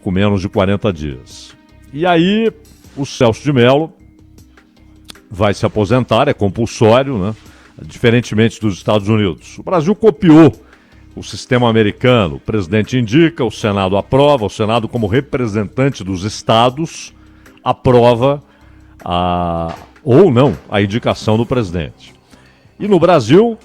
com menos de 40 dias. E aí, o Celso de Mello vai se aposentar, é compulsório, né? Diferentemente dos Estados Unidos. O Brasil copiou o sistema americano. O presidente indica, o Senado aprova, o Senado, como representante dos estados, aprova ou não a indicação do presidente. E no Brasil,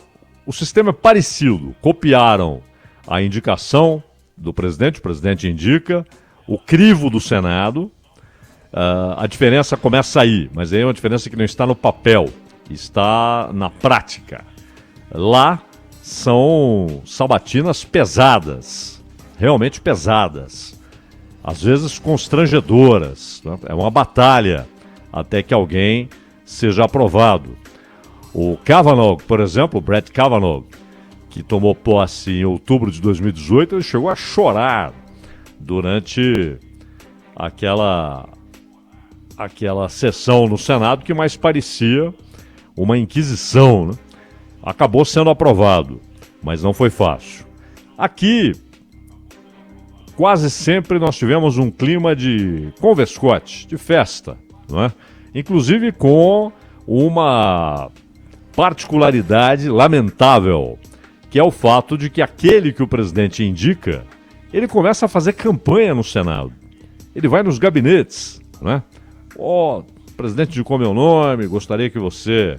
o sistema é parecido. Copiaram a indicação do presidente, o presidente indica, o crivo do Senado. A diferença começa aí, mas aí é uma diferença que não está no papel, está na prática. Lá são sabatinas pesadas, realmente pesadas, às vezes constrangedoras, né? É uma batalha até que alguém seja aprovado. O Kavanaugh, por exemplo, o Brett Kavanaugh, que tomou posse em outubro de 2018, ele chegou a chorar durante aquela sessão no Senado que mais parecia uma inquisição, né? Acabou sendo aprovado, mas não foi fácil. Aqui, quase sempre nós tivemos um clima de converscote, de festa, não é? Inclusive com uma particularidade lamentável, que é o fato de que aquele que o presidente indica, ele começa a fazer campanha no Senado. Ele vai nos gabinetes, né? Presidente, indicou meu nome, gostaria que você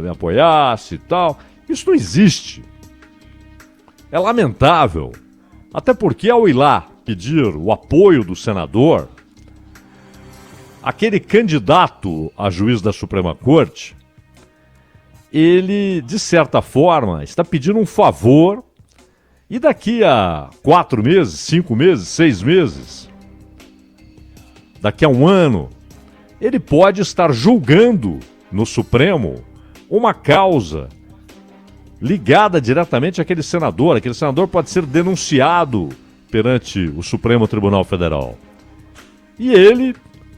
me apoiasse e tal. Isso não existe. É lamentável. Até porque ao ir lá pedir o apoio do senador, aquele candidato a juiz da Suprema Corte, ele, de certa forma, está pedindo um favor e daqui a 4 meses, 5 meses, 6 meses, daqui a um ano, ele pode estar julgando no Supremo uma causa ligada diretamente àquele senador. Aquele senador pode ser denunciado perante o Supremo Tribunal Federal. E ele,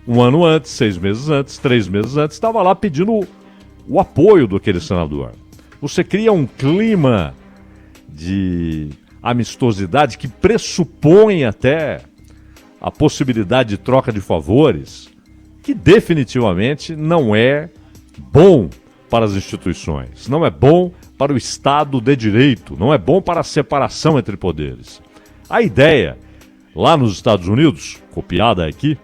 um ano antes, 6 meses antes, 3 meses antes, estava lá pedindo o apoio daquele senador. Você cria um clima de amistosidade que pressupõe até a possibilidade de troca de favores, que definitivamente não é bom para as instituições, não é bom para o Estado de Direito, não é bom para a separação entre poderes. A ideia, lá nos Estados Unidos, copiada aqui,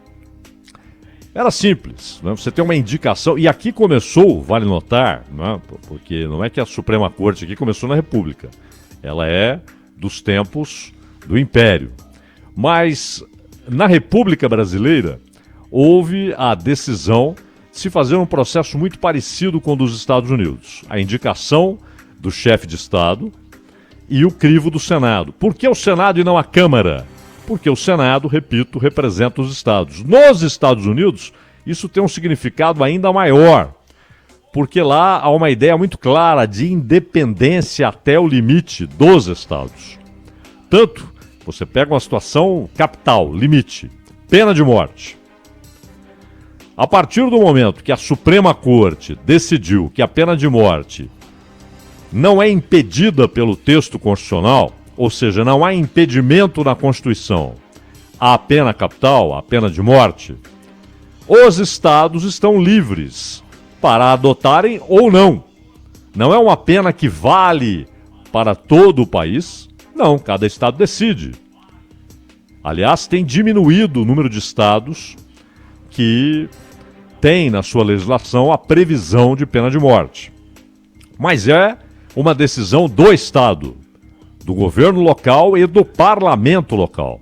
era simples, né? Você tem uma indicação, e aqui começou, vale notar, né? Porque não é que a Suprema Corte aqui começou na República, ela é dos tempos do Império. Mas na República Brasileira, houve a decisão de se fazer um processo muito parecido com o dos Estados Unidos. A indicação do chefe de Estado e o crivo do Senado. Por que o Senado e não a Câmara? Porque o Senado, repito, representa os Estados. Nos Estados Unidos, isso tem um significado ainda maior, porque lá há uma ideia muito clara de independência até o limite dos Estados. Tanto, você pega uma situação capital, limite, pena de morte. A partir do momento que a Suprema Corte decidiu que a pena de morte não é impedida pelo texto constitucional, ou seja, não há impedimento na Constituição à pena capital, à pena de morte, os estados estão livres para adotarem ou não. Não é uma pena que vale para todo o país, não, cada estado decide. Aliás, tem diminuído o número de estados que tem na sua legislação a previsão de pena de morte. Mas é uma decisão do Estado, do governo local e do parlamento local.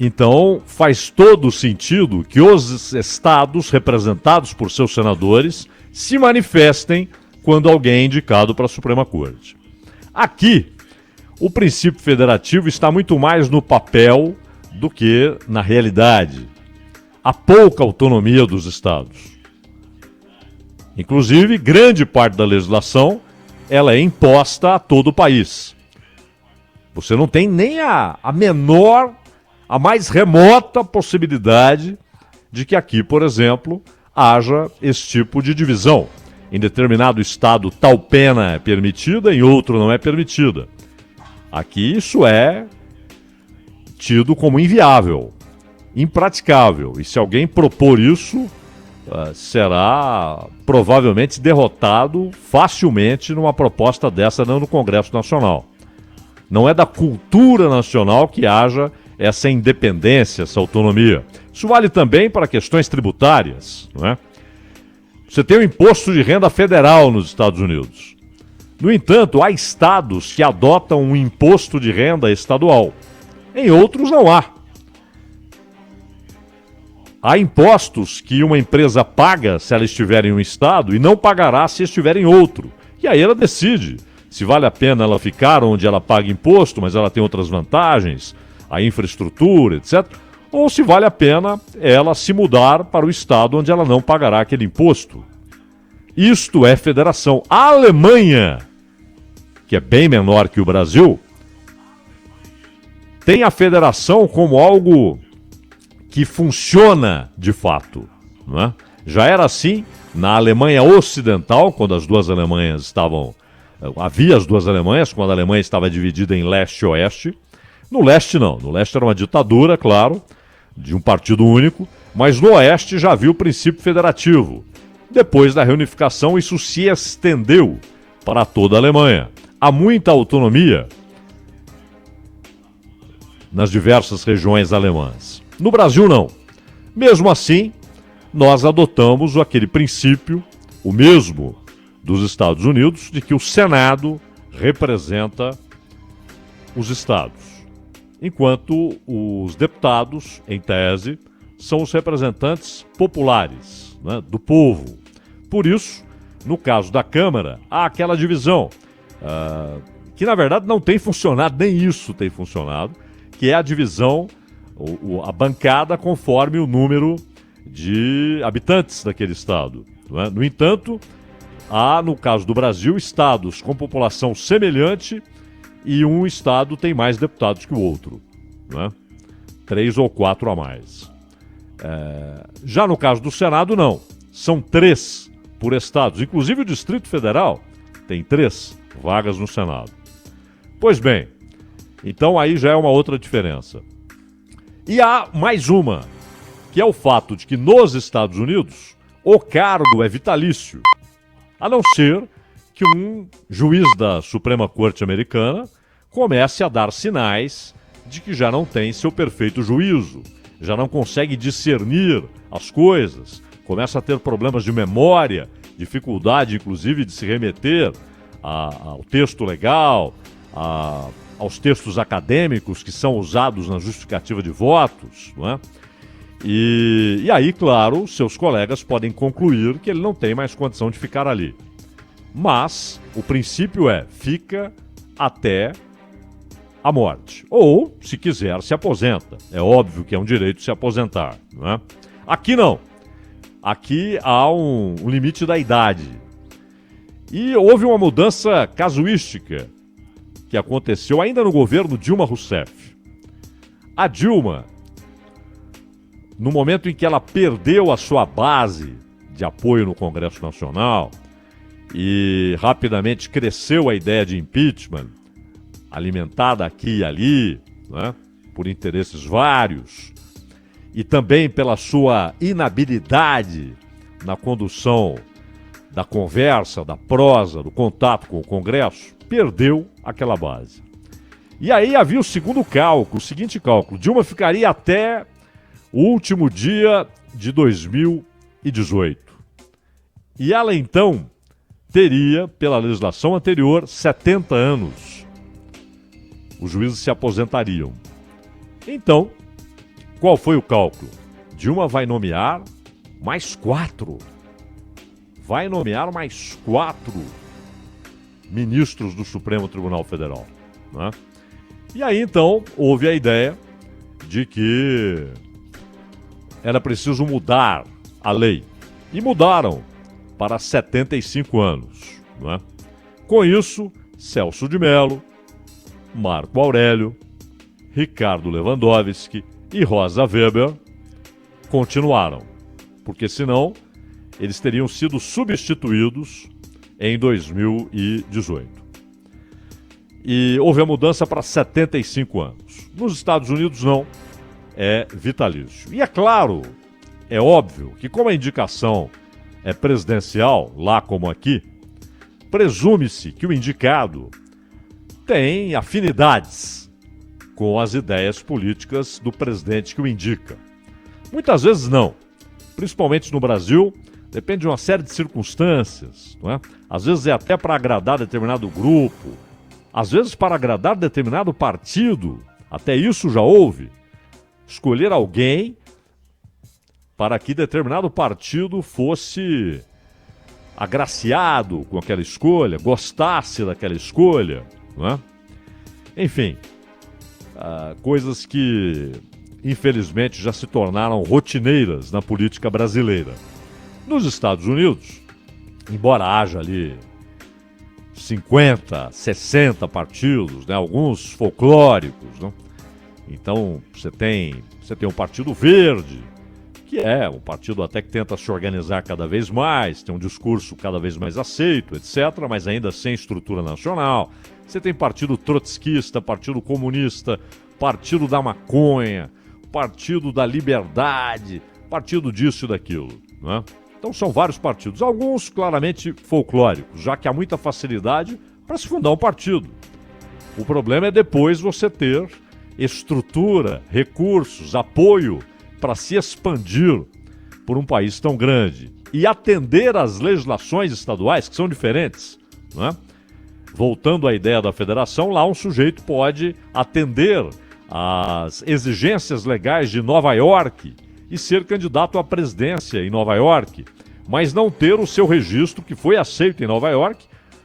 Então, faz todo sentido que os estados, representados por seus senadores, se manifestem quando alguém é indicado para a Suprema Corte. Aqui, o princípio federativo está muito mais no papel do que na realidade. Há pouca autonomia dos estados. Inclusive, grande parte da legislação ela é imposta a todo o país. Você não tem nem a menor, a mais remota possibilidade de que aqui, por exemplo, haja esse tipo de divisão. Em determinado estado, tal pena é permitida, em outro não é permitida. Aqui isso é tido como inviável, impraticável. E se alguém propor isso, será provavelmente derrotado facilmente numa proposta dessa no Congresso Nacional. Não é da cultura nacional que haja essa independência, essa autonomia. Isso vale também para questões tributárias, não é? Você tem o imposto de renda federal nos Estados Unidos. No entanto, há estados que adotam um imposto de renda estadual. Em outros não há. Há impostos que uma empresa paga se ela estiver em um estado e não pagará se estiver em outro. E aí ela decide se vale a pena ela ficar onde ela paga imposto, mas ela tem outras vantagens, a infraestrutura, etc. Ou se vale a pena ela se mudar para o estado onde ela não pagará aquele imposto. Isto é federação. A Alemanha, que é bem menor que o Brasil, tem a federação como algo que funciona de fato, não é? Já era assim na Alemanha Ocidental, quando as duas Alemanhas estavam... Havia as duas Alemanhas, quando a Alemanha estava dividida em leste e oeste. No leste não, no leste era uma ditadura, claro, de um partido único, mas no oeste já havia o princípio federativo. Depois da reunificação, isso se estendeu para toda a Alemanha. Há muita autonomia nas diversas regiões alemãs. No Brasil, não. Mesmo assim, nós adotamos aquele princípio, o mesmo dos Estados Unidos, de que o Senado representa os estados, enquanto os deputados, em tese, são os representantes populares, né, do povo. Por isso, no caso da Câmara, há aquela divisão, que na verdade não tem funcionado, nem isso tem funcionado, que é a divisão, a bancada conforme o número de habitantes daquele estado. Não é? No entanto, há, no caso do Brasil, estados com população semelhante e um estado tem mais deputados que o outro. Não é? 3 ou 4 a mais. Já no caso do Senado, não. São 3 por estados. Inclusive o Distrito Federal tem 3 vagas no Senado. Pois bem, então aí já é uma outra diferença. E há mais uma, que é o fato de que nos Estados Unidos o cargo é vitalício. A não ser que um juiz da Suprema Corte Americana comece a dar sinais de que já não tem seu perfeito juízo, já não consegue discernir as coisas, começa a ter problemas de memória, dificuldade inclusive de se remeter ao texto legal, aos textos acadêmicos que são usados na justificativa de votos, não é? E aí, claro, seus colegas podem concluir que ele não tem mais condição de ficar ali. Mas o princípio fica até a morte. Ou, se quiser, se aposenta. É óbvio que é um direito se aposentar, não é? Aqui não. Aqui há um limite da idade. E houve uma mudança casuística que aconteceu ainda no governo Dilma Rousseff. A Dilma, no momento em que ela perdeu a sua base de apoio no Congresso Nacional e rapidamente cresceu a ideia de impeachment, alimentada aqui e ali, né, por interesses vários, e também pela sua inabilidade na condução da conversa, da prosa, do contato com o Congresso, perdeu aquela base. E aí havia o seguinte cálculo: Dilma ficaria até o último dia de 2018. E ela então teria, pela legislação anterior, 70 anos. Os juízes se aposentariam. Então, qual foi o cálculo? Dilma vai nomear mais 4. Vai nomear mais 4 ministros do Supremo Tribunal Federal. Né? E aí, então, houve a ideia de que era preciso mudar a lei. E mudaram para 75 anos. Né? Com isso, Celso de Mello, Marco Aurélio, Ricardo Lewandowski e Rosa Weber continuaram, porque senão eles teriam sido substituídos em 2018. E houve a mudança para 75 anos. Nos Estados Unidos, não. É vitalício. E é claro, é óbvio que como a indicação é presidencial, lá como aqui, presume-se que o indicado tem afinidades com as ideias políticas do presidente que o indica. Muitas vezes não. Principalmente no Brasil, depende de uma série de circunstâncias, não é? Às vezes é até para agradar determinado grupo, às vezes para agradar determinado partido, até isso já houve. Escolher alguém para que determinado partido fosse agraciado com aquela escolha, gostasse daquela escolha, não é? Enfim, coisas que infelizmente já se tornaram rotineiras na política brasileira. Nos Estados Unidos, embora haja ali 50, 60 partidos, né, alguns folclóricos, né? Então você tem um Partido Verde, que é um partido até que tenta se organizar cada vez mais, tem um discurso cada vez mais aceito, etc., mas ainda sem estrutura nacional. Você tem Partido Trotskista, Partido Comunista, Partido da Maconha, Partido da Liberdade, Partido disso e daquilo, né? Então são vários partidos, alguns claramente folclóricos, já que há muita facilidade para se fundar um partido. O problema é depois você ter estrutura, recursos, apoio para se expandir por um país tão grande e atender às legislações estaduais, que são diferentes, né? Voltando à ideia da federação, lá um sujeito pode atender às exigências legais de Nova York e ser candidato à presidência em Nova York, mas não ter o seu registro, que foi aceito em Nova York,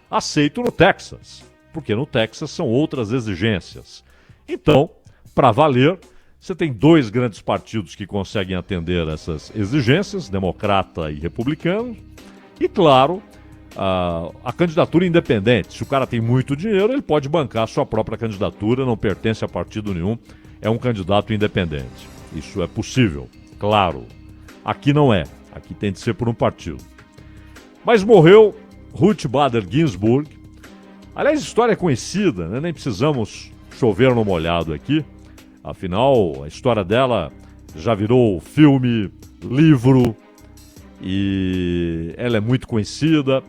aceito no Texas, porque no Texas são outras exigências. Então, para valer, você tem dois grandes partidos que conseguem atender essas exigências, democrata e republicano, e, claro, a candidatura independente. Se o cara tem muito dinheiro, ele pode bancar a sua própria candidatura, não pertence a partido nenhum, é um candidato independente. Isso é possível, claro. Aqui não é, aqui tem de ser por um partido. Mas morreu Ruth Bader Ginsburg. Aliás, a história é conhecida, né? Nem precisamos chover no molhado aqui. Afinal, a história dela já virou filme, livro, e ela é muito conhecida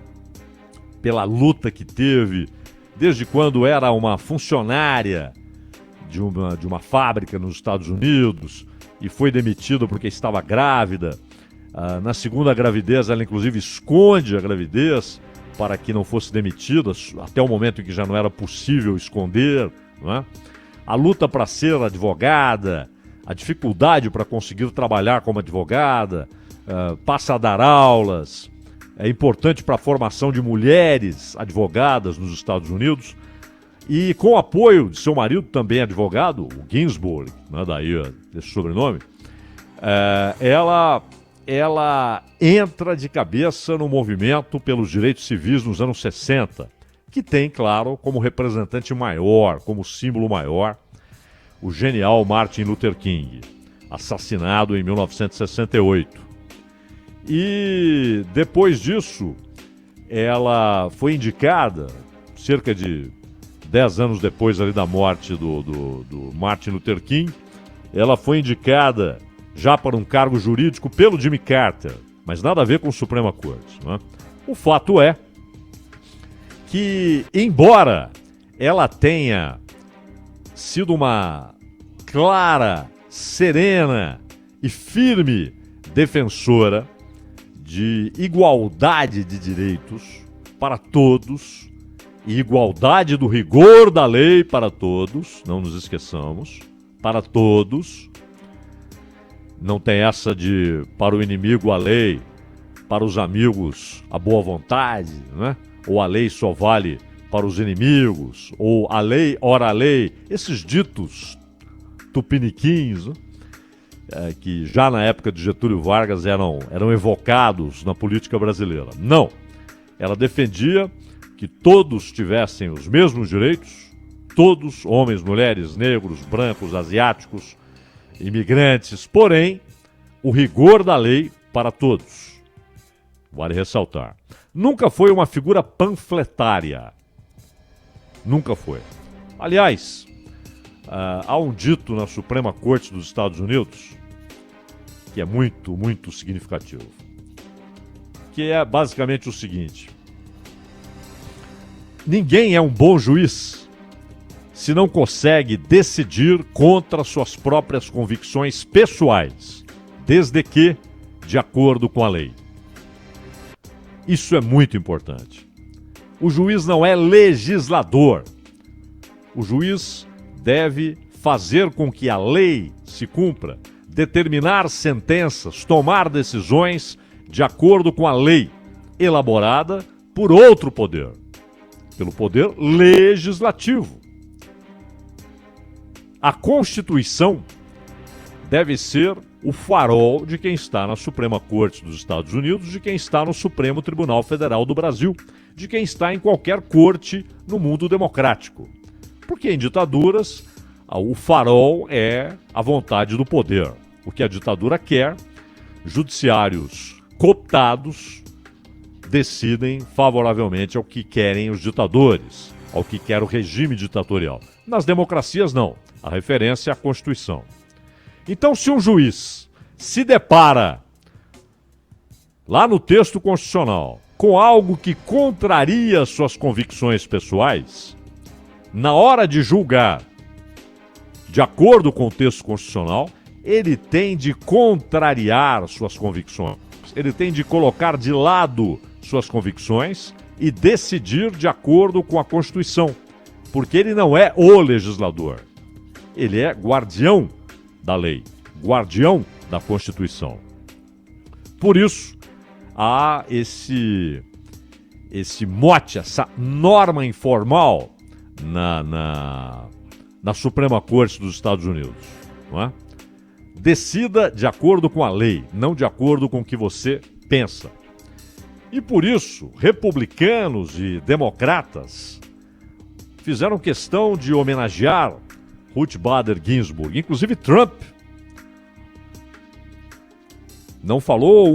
pela luta que teve desde quando era uma funcionária de uma fábrica nos Estados Unidos e foi demitida porque estava grávida. Na segunda gravidez, ela inclusive esconde a gravidez para que não fosse demitida, até o momento em que já não era possível esconder, não é? A luta para ser advogada, a dificuldade para conseguir trabalhar como advogada, passa a dar aulas, é importante para a formação de mulheres advogadas nos Estados Unidos, e com o apoio de seu marido, também advogado, o Ginsburg, né, daí esse sobrenome, ela entra de cabeça no movimento pelos direitos civis nos anos 60, que tem, claro, como representante maior, como símbolo maior, o genial Martin Luther King, assassinado em 1968. E depois disso, ela foi indicada, cerca de 10 anos depois ali da morte do Martin Luther King, ela foi indicada já para um cargo jurídico pelo Jimmy Carter, mas nada a ver com a Suprema Corte, né? O fato é que, embora ela tenha sido uma clara, serena e firme defensora de igualdade de direitos para todos e igualdade do rigor da lei para todos, não nos esqueçamos, para todos, não tem essa de para o inimigo a lei, para os amigos a boa vontade, né? Ou a lei só vale para os inimigos, ou a lei, ora a lei, esses ditos tupiniquins, né? Que já na época de Getúlio Vargas eram evocados na política brasileira. Não, ela defendia que todos tivessem os mesmos direitos, todos, homens, mulheres, negros, brancos, asiáticos, imigrantes, porém, o rigor da lei para todos. Vale ressaltar. Nunca foi uma figura panfletária. Nunca foi. Aliás, há um dito na Suprema Corte dos Estados Unidos que é muito, muito significativo, que é basicamente o seguinte: ninguém é um bom juiz se não consegue decidir contra suas próprias convicções pessoais, desde que de acordo com a lei. Isso é muito importante. O juiz não é legislador. O juiz deve fazer com que a lei se cumpra, determinar sentenças, tomar decisões de acordo com a lei elaborada por outro poder, pelo poder legislativo. A Constituição deve ser o farol de quem está na Suprema Corte dos Estados Unidos, de quem está no Supremo Tribunal Federal do Brasil, de quem está em qualquer corte no mundo democrático. Porque em ditaduras, o farol é a vontade do poder. O que a ditadura quer, judiciários cooptados decidem favoravelmente ao que querem os ditadores, ao que quer o regime ditatorial. Nas democracias, não. A referência é a Constituição. Então, se um juiz se depara lá no texto constitucional com algo que contraria suas convicções pessoais, na hora de julgar, de acordo com o texto constitucional, ele tem de contrariar suas convicções. Ele tem de colocar de lado suas convicções e decidir de acordo com a Constituição. Porque ele não é o legislador. Ele é guardião da lei, guardião da Constituição. Por isso, há esse mote, essa norma informal na Suprema Corte dos Estados Unidos. Não é? Decida de acordo com a lei, não de acordo com o que você pensa. E por isso, republicanos e democratas fizeram questão de homenagear Ruth Bader Ginsburg. Inclusive Trump não falou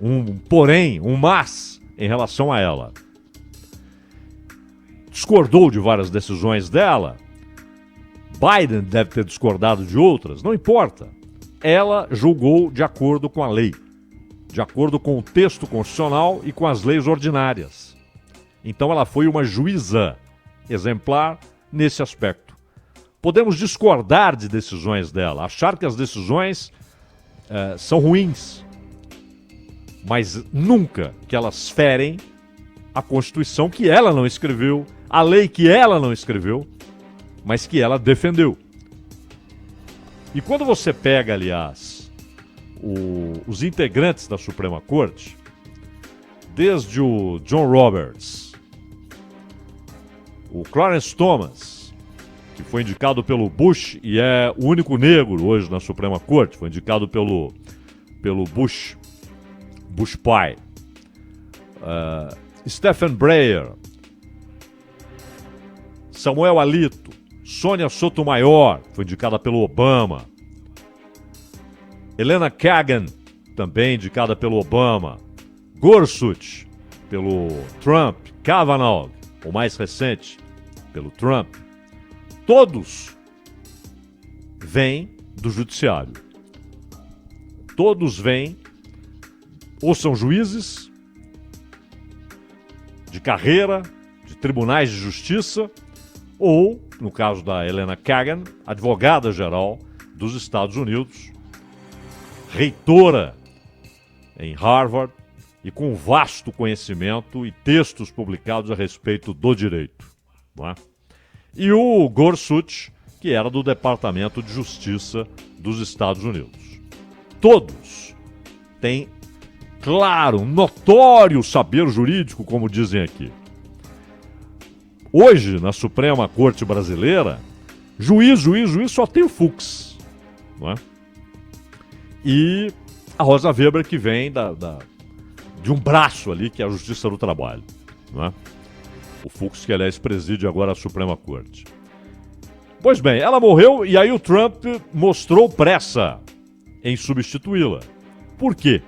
um porém, um mas em relação a ela. Discordou de várias decisões dela. Biden deve ter discordado de outras, não importa. Ela julgou de acordo com a lei, de acordo com o texto constitucional e com as leis ordinárias. Então ela foi uma juíza exemplar nesse aspecto. Podemos discordar de decisões dela, achar que as decisões são ruins, mas nunca que elas ferem a Constituição que ela não escreveu, a lei que ela não escreveu, mas que ela defendeu. E quando você pega, aliás, os integrantes da Suprema Corte, desde o John Roberts, o Clarence Thomas, que foi indicado pelo Bush e é o único negro hoje na Suprema Corte, foi indicado pelo Bush pai, Stephen Breyer, Samuel Alito, Sônia Sotomayor, foi indicada pelo Obama, Elena Kagan, também indicada pelo Obama, Gorsuch, pelo Trump, Kavanaugh, o mais recente, pelo Trump, todos vêm do judiciário. Todos vêm, ou são juízes de carreira, de tribunais de justiça, ou, no caso da Elena Kagan, advogada-geral dos Estados Unidos, reitora em Harvard e com vasto conhecimento e textos publicados a respeito do direito. Não é? E o Gorsuch, que era do Departamento de Justiça dos Estados Unidos. Todos têm, claro, notório saber jurídico, como dizem aqui. Hoje, na Suprema Corte Brasileira, juiz só tem o Fux. Não é? E a Rosa Weber, que vem de um braço ali, que é a Justiça do Trabalho. Não é? O Fux, que aliás preside agora a Suprema Corte. Pois bem, ela morreu e aí o Trump mostrou pressa em substituí-la. Por quê?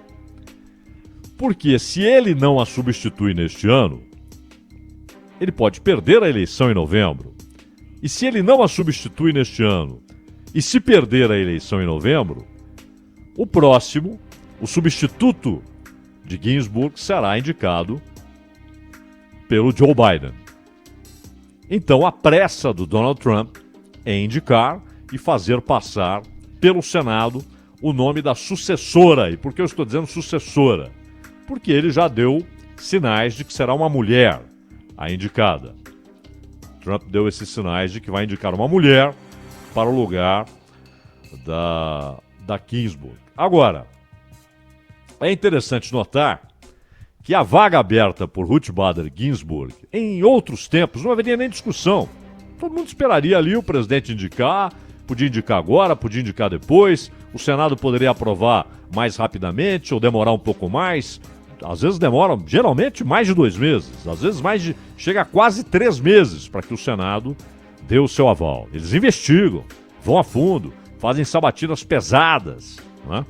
Porque se ele não a substitui neste ano, ele pode perder a eleição em novembro. E se ele não a substitui neste ano, e se perder a eleição em novembro, o próximo, o substituto de Ginsburg, será indicado pelo Joe Biden. Então a pressa do Donald Trump é indicar e fazer passar pelo Senado o nome da sucessora. E por que eu estou dizendo sucessora? Porque ele já deu sinais de que será uma mulher a indicada. Trump deu esses sinais de que vai indicar uma mulher para o lugar da Ginsburg. Agora, é interessante notar que a vaga aberta por Ruth Bader Ginsburg, em outros tempos, não haveria nem discussão. Todo mundo esperaria ali o presidente indicar, podia indicar agora, podia indicar depois, o Senado poderia aprovar mais rapidamente ou demorar um pouco mais. Às vezes demora, geralmente, mais de 2 meses, às vezes chega a quase 3 meses para que o Senado dê o seu aval. Eles investigam, vão a fundo, fazem sabatinas pesadas, né?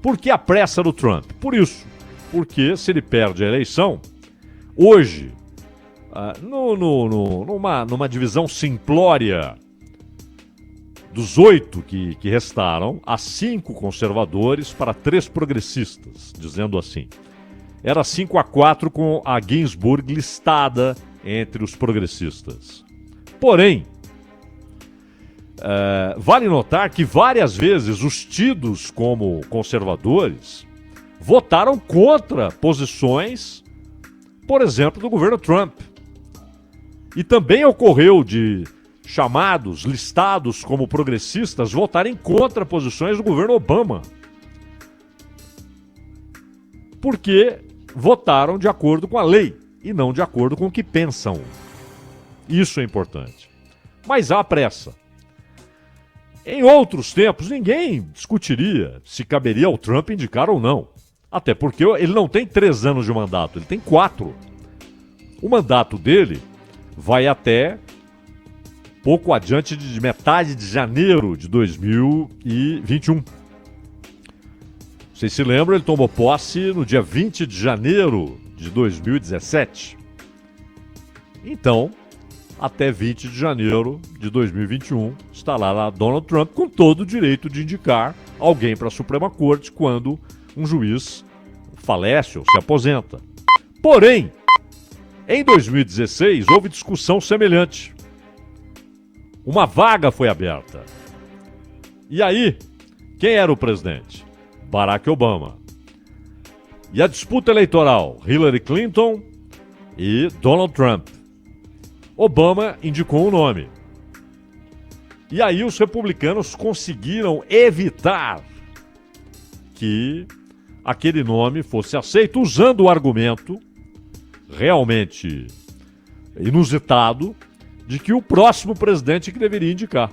Por que a pressa do Trump? Por isso, porque se ele perde a eleição, hoje, numa divisão simplória dos 8 que restaram, há 5 conservadores para 3 progressistas, dizendo assim. Era 5-4 com a Ginsburg listada entre os progressistas. Porém, vale notar que várias vezes os tidos como conservadores votaram contra posições, por exemplo, do governo Trump. E também ocorreu de chamados, listados como progressistas, votarem contra posições do governo Obama. Porque votaram de acordo com a lei e não de acordo com o que pensam. Isso é importante. Mas há pressa. Em outros tempos, ninguém discutiria se caberia ao Trump indicar ou não. Até porque ele não tem 3 anos de mandato, ele tem 4. O mandato dele vai até pouco adiante de metade de janeiro de 2021. Vocês se lembram, ele tomou posse no dia 20 de janeiro de 2017. Então, até 20 de janeiro de 2021, está lá Donald Trump com todo o direito de indicar alguém para a Suprema Corte quando um juiz falece ou se aposenta. Porém, em 2016, houve discussão semelhante. Uma vaga foi aberta. E aí, quem era o presidente? Barack Obama. E a disputa eleitoral, Hillary Clinton e Donald Trump. Obama indicou um nome. E aí os republicanos conseguiram evitar que aquele nome fosse aceito, usando o argumento realmente inusitado de que o próximo presidente que deveria indicar.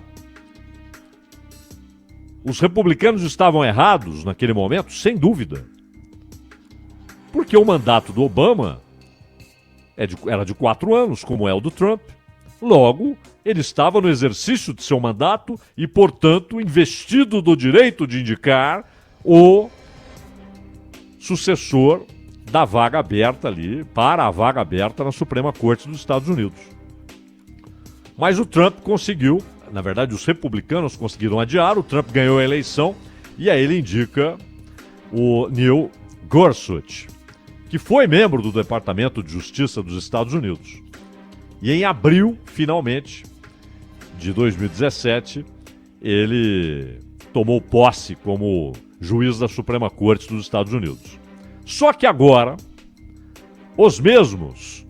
Os republicanos estavam errados naquele momento, sem dúvida. Porque o mandato do Obama era de 4 anos, como é o do Trump. Logo, ele estava no exercício de seu mandato e, portanto, investido do direito de indicar o sucessor da vaga aberta ali, para a vaga aberta na Suprema Corte dos Estados Unidos. Mas o Trump conseguiu, na verdade os republicanos conseguiram adiar, o Trump ganhou a eleição e aí ele indica o Neil Gorsuch, que foi membro do Departamento de Justiça dos Estados Unidos. E em abril, finalmente, de 2017, ele tomou posse como juiz da Suprema Corte dos Estados Unidos. Só que agora, os mesmos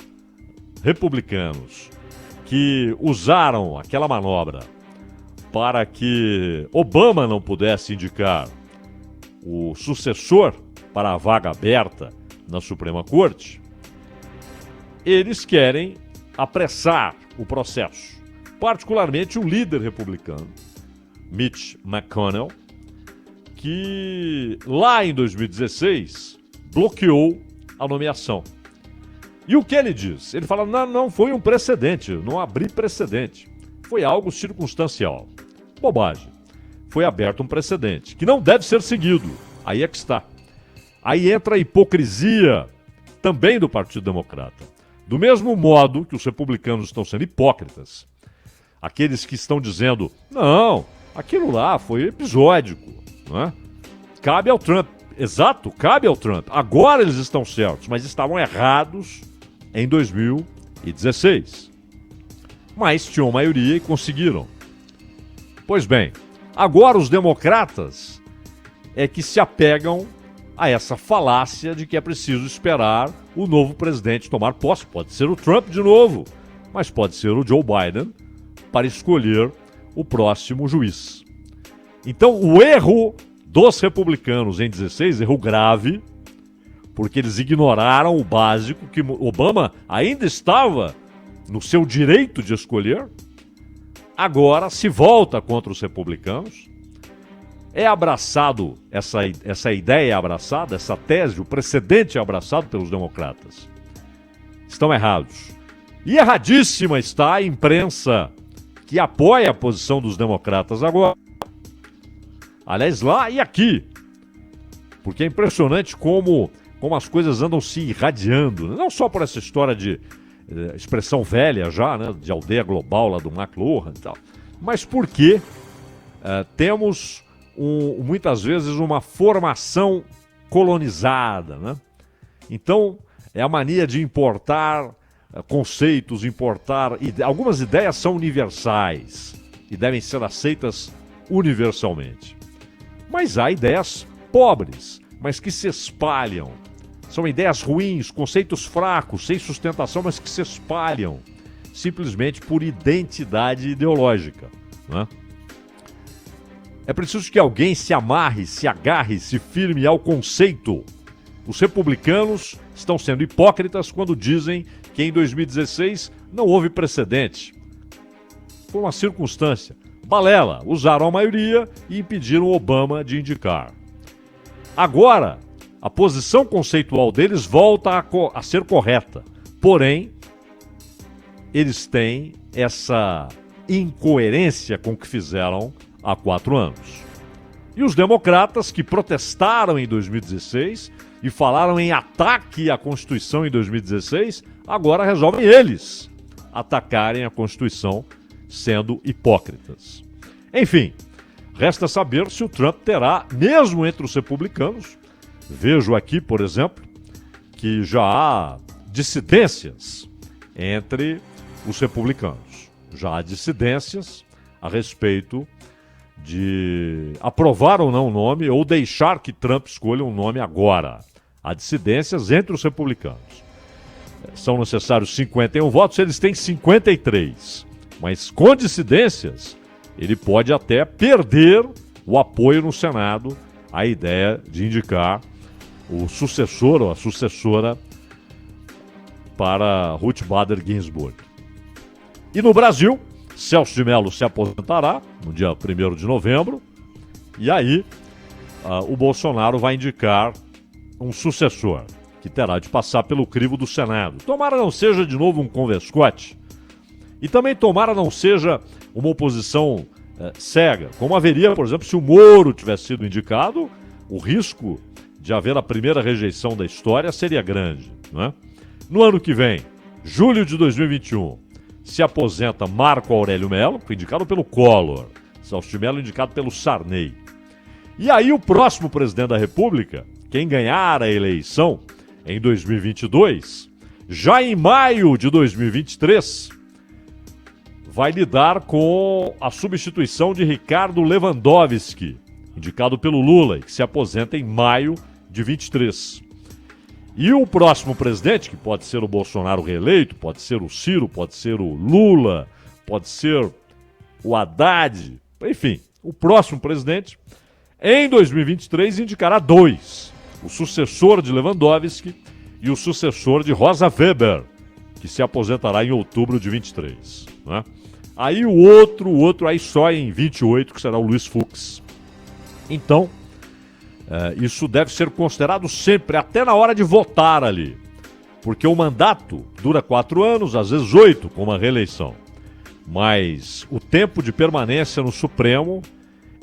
republicanos que usaram aquela manobra para que Obama não pudesse indicar o sucessor para a vaga aberta na Suprema Corte, eles querem apressar o processo. Particularmente o líder republicano, Mitch McConnell, que lá em 2016 bloqueou a nomeação. E o que ele diz? Ele fala, não foi um precedente, não abri precedente. Foi algo circunstancial. Bobagem. Foi aberto um precedente, que não deve ser seguido. Aí é que está. Aí entra a hipocrisia também do Partido Democrata. Do mesmo modo que os republicanos estão sendo hipócritas aqueles que estão dizendo, não, aquilo lá foi episódico, não é? Cabe ao Trump. Exato, cabe ao Trump. Agora eles estão certos, mas estavam errados em 2016. Mas tinham maioria e conseguiram. Pois bem, agora os democratas é que se apegam a essa falácia de que é preciso esperar o novo presidente tomar posse. Pode ser o Trump de novo, mas pode ser o Joe Biden para escolher o próximo juiz. Então, o erro dos republicanos em 16, erro grave, porque eles ignoraram o básico, que Obama ainda estava no seu direito de escolher, agora se volta contra os republicanos. É abraçado, essa ideia é abraçada, essa tese, o precedente é abraçado pelos democratas. Estão errados. E erradíssima está a imprensa que apoia a posição dos democratas agora. Aliás, lá e aqui. Porque é impressionante como as coisas andam se irradiando. Não só por essa história de expressão velha já, né, de aldeia global lá do McLuhan e tal, mas porque temos muitas vezes uma formação colonizada, né? Então, é a mania de importar conceitos, algumas ideias são universais e devem ser aceitas universalmente. Mas há ideias pobres, mas que se espalham. São ideias ruins, conceitos fracos, sem sustentação, mas que se espalham simplesmente por identidade ideológica, né? É preciso que alguém se amarre, se agarre, se firme ao conceito. Os republicanos estão sendo hipócritas quando dizem que em 2016 não houve precedente. Foi uma circunstância. Balela, usaram a maioria e impediram Obama de indicar. Agora, a posição conceitual deles volta a ser correta. Porém, eles têm essa incoerência com o que fizeram há 4 anos. E os democratas que protestaram em 2016 e falaram em ataque à Constituição em 2016, agora resolvem eles atacarem a Constituição sendo hipócritas. Enfim, resta saber se o Trump terá, mesmo entre os republicanos, vejo aqui, por exemplo, que já há dissidências entre os republicanos. Já há dissidências a respeito de aprovar ou não o nome ou deixar que Trump escolha um nome agora. Há dissidências entre os republicanos. São necessários 51 votos, eles têm 53. Mas com dissidências, ele pode até perder o apoio no Senado à ideia de indicar o sucessor ou a sucessora para Ruth Bader Ginsburg. E no Brasil, Celso de Mello se aposentará no dia 1º de novembro, e aí o Bolsonaro vai indicar um sucessor, que terá de passar pelo crivo do Senado. Tomara não seja de novo um Convescote, e também tomara não seja uma oposição cega, como haveria, por exemplo, se o Moro tivesse sido indicado, o risco de haver a primeira rejeição da história seria grande, não é? No ano que vem, julho de 2021, se aposenta Marco Aurélio Mello, foi indicado pelo Collor. Celso de Mello indicado pelo Sarney. E aí o próximo presidente da República, quem ganhar a eleição em 2022, já em maio de 2023, vai lidar com a substituição de Ricardo Lewandowski, indicado pelo Lula, que se aposenta em maio de 23. E o próximo presidente, que pode ser o Bolsonaro reeleito, pode ser o Ciro, pode ser o Lula, pode ser o Haddad, enfim, o próximo presidente, em 2023 indicará 2, o sucessor de Lewandowski e o sucessor de Rosa Weber, que se aposentará em outubro de 23, né? Aí o outro aí só em 28, que será o Luiz Fux. Então, isso deve ser considerado sempre, até na hora de votar ali. Porque o mandato dura 4 anos, às vezes 8, com uma reeleição. Mas o tempo de permanência no Supremo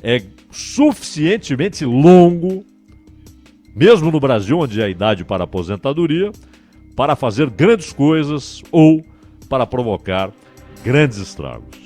é suficientemente longo, mesmo no Brasil, onde é a idade para aposentadoria, para fazer grandes coisas ou para provocar grandes estragos.